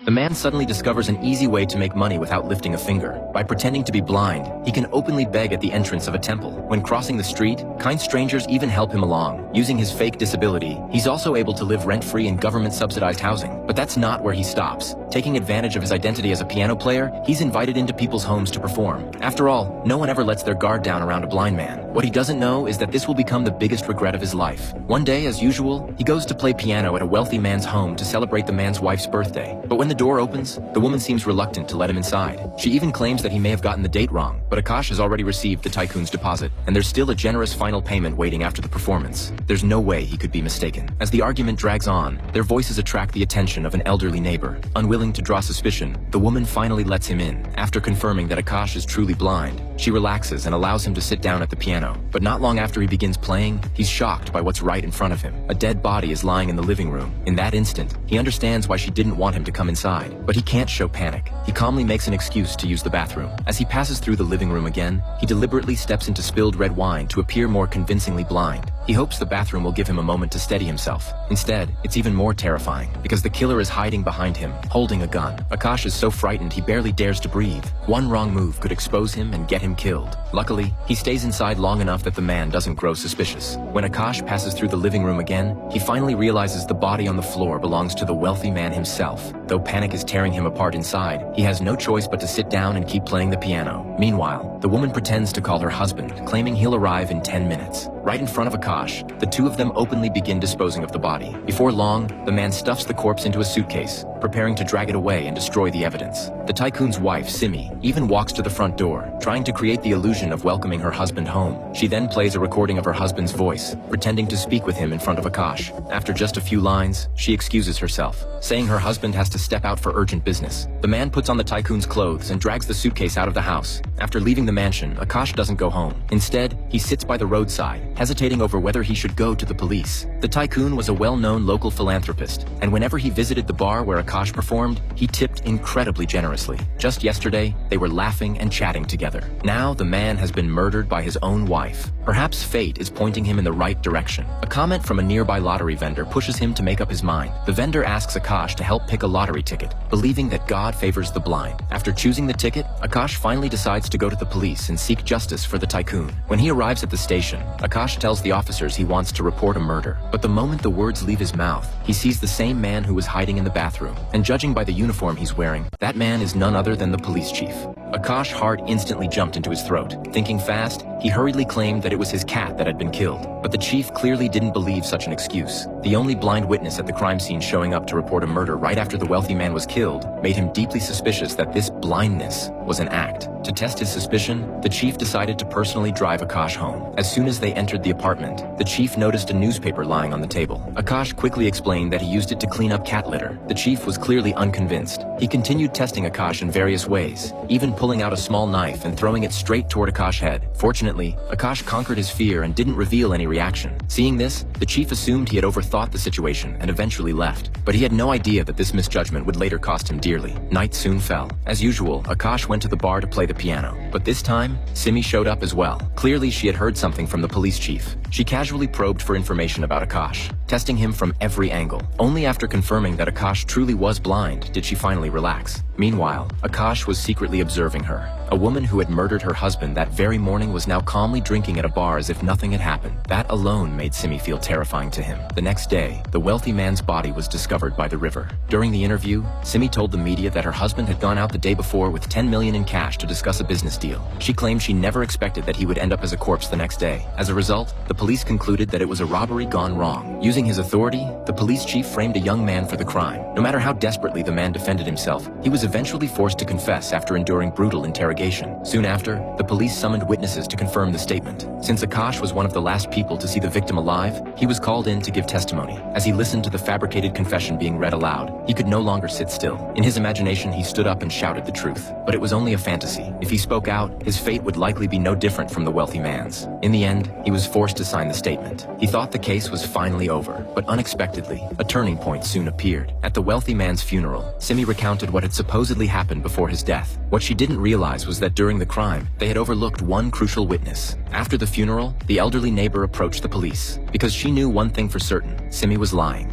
The man suddenly discovers an easy way to make money without lifting a finger. By pretending to be blind, he can openly beg at the entrance of a temple. When crossing the street, kind strangers even help him along. Using his fake disability, he's also able to live rent-free in government-subsidized housing. But that's not where he stops. Taking advantage of his identity as a piano player, he's invited into people's homes to perform. After all, no one ever lets their guard down around a blind man. What he doesn't know is that this will become the biggest regret of his life. One day, as usual, he goes to play piano at a wealthy man's home to celebrate the man's wife's birthday. But when the door opens, the woman seems reluctant to let him inside. She even claims that he may have gotten the date wrong, but Akash has already received the tycoon's deposit, and there's still a generous final payment waiting after the performance. There's no way he could be mistaken. As the argument drags on, their voices attract the attention of an elderly neighbor. Unwilling to draw suspicion, the woman finally lets him in. After confirming that Akash is truly blind, she relaxes and allows him to sit down at the piano. But not long after he begins playing, he's shocked by what's right in front of him. A dead body is lying in the living room. In that instant, he understands why she didn't want him to come inside. But he can't show panic. He calmly makes an excuse to use the bathroom. As he passes through the living room again, he deliberately steps into spilled red wine to appear more convincingly blind. He hopes the bathroom will give him a moment to steady himself. Instead, it's even more terrifying, because the killer is hiding behind him, holding a gun. Akash is so frightened he barely dares to breathe. One wrong move could expose him and get him killed. Luckily, he stays inside long enough that the man doesn't grow suspicious. When Akash passes through the living room again, he finally realizes the body on the floor belongs to the wealthy man himself. Though panic is tearing him apart inside, he has no choice but to sit down and keep playing the piano. Meanwhile, the woman pretends to call her husband, claiming he'll arrive in 10 minutes. Right in front of Akash, the two of them openly begin disposing of the body. Before long, the man stuffs the corpse into a suitcase, preparing to drag it away and destroy the evidence. The tycoon's wife, Simi, even walks to the front door, trying to create the illusion of welcoming her husband home. She then plays a recording of her husband's voice, pretending to speak with him in front of Akash. After just a few lines, she excuses herself, saying her husband has to step out for urgent business. The man puts on the tycoon's clothes and drags the suitcase out of the house. After leaving the mansion, Akash doesn't go home. Instead, he sits by the roadside, hesitating over whether he should go to the police. The tycoon was a well-known local philanthropist, and whenever he visited the bar where Akash performed, he tipped incredibly generously. Just yesterday, they were laughing and chatting together. Now, the man has been murdered by his own wife. Perhaps fate is pointing him in the right direction. A comment from a nearby lottery vendor pushes him to make up his mind. The vendor asks Akash to help pick a lottery ticket, believing that God favors the blind. After choosing the ticket, Akash finally decides to go to the police and seek justice for the tycoon. When he arrives at the station, Akash tells the officers he wants to report a murder. But the moment the words leave his mouth, he sees the same man who was hiding in the bathroom. And judging by the uniform he's wearing, that man is none other than the police chief. Akash's heart instantly jumped into his throat. Thinking fast, he hurriedly claimed that it was his cat that had been killed. But the chief clearly didn't believe such an excuse. The only blind witness at the crime scene showing up to report a murder right after the wealthy man was killed made him deeply suspicious that this blindness was an act. To test his suspicion, the chief decided to personally drive Akash home. As soon as they entered the apartment, the chief noticed a newspaper lying on the table. Akash quickly explained that he used it to clean up cat litter. The chief was clearly unconvinced. He continued testing Akash in various ways, even pulling out a small knife and throwing it straight toward Akash's head. Fortunately, Akash conquered his fear and didn't reveal any reaction. Seeing this, the chief assumed he had overthought the situation and eventually left. But he had no idea that this misjudgment would later cost him dearly. Night soon fell. As usual, Akash went to the bar to play the piano. But this time, Simi showed up as well. Clearly, she had heard something from the police chief. She casually probed for information about Akash, testing him from every angle. Only after confirming that Akash truly was blind did she finally relax. Meanwhile, Akash was secretly observing her. A woman who had murdered her husband that very morning was now calmly drinking at a bar as if nothing had happened. That alone made Simi feel terrifying to him. The next day, the wealthy man's body was discovered by the river. During the interview, Simi told the media that her husband had gone out the day before with 10 million in cash to discuss a business deal. She claimed she never expected that he would end up as a corpse the next day. As a result, the police concluded that it was a robbery gone wrong. Using his authority, the police chief framed a young man for the crime. No matter how desperately the man defended himself, he was eventually forced to confess after enduring brutal interrogation. Soon after, the police summoned witnesses to confirm the statement. Since Akash was one of the last people to see the victim alive, he was called in to give testimony. As he listened to the fabricated confession being read aloud, he could no longer sit still. In his imagination, he stood up and shouted the truth. But it was only a fantasy. If he spoke out, his fate would likely be no different from the wealthy man's. In the end, he was forced to sign the statement. He thought the case was finally over, but unexpectedly, a turning point soon appeared. At the wealthy man's funeral, Simi recounted what had supposedly happened before his death. What she didn't realize was that during the crime, they had overlooked one crucial witness. After the funeral, the elderly neighbor approached the police. Because she knew one thing for certain, Simi was lying.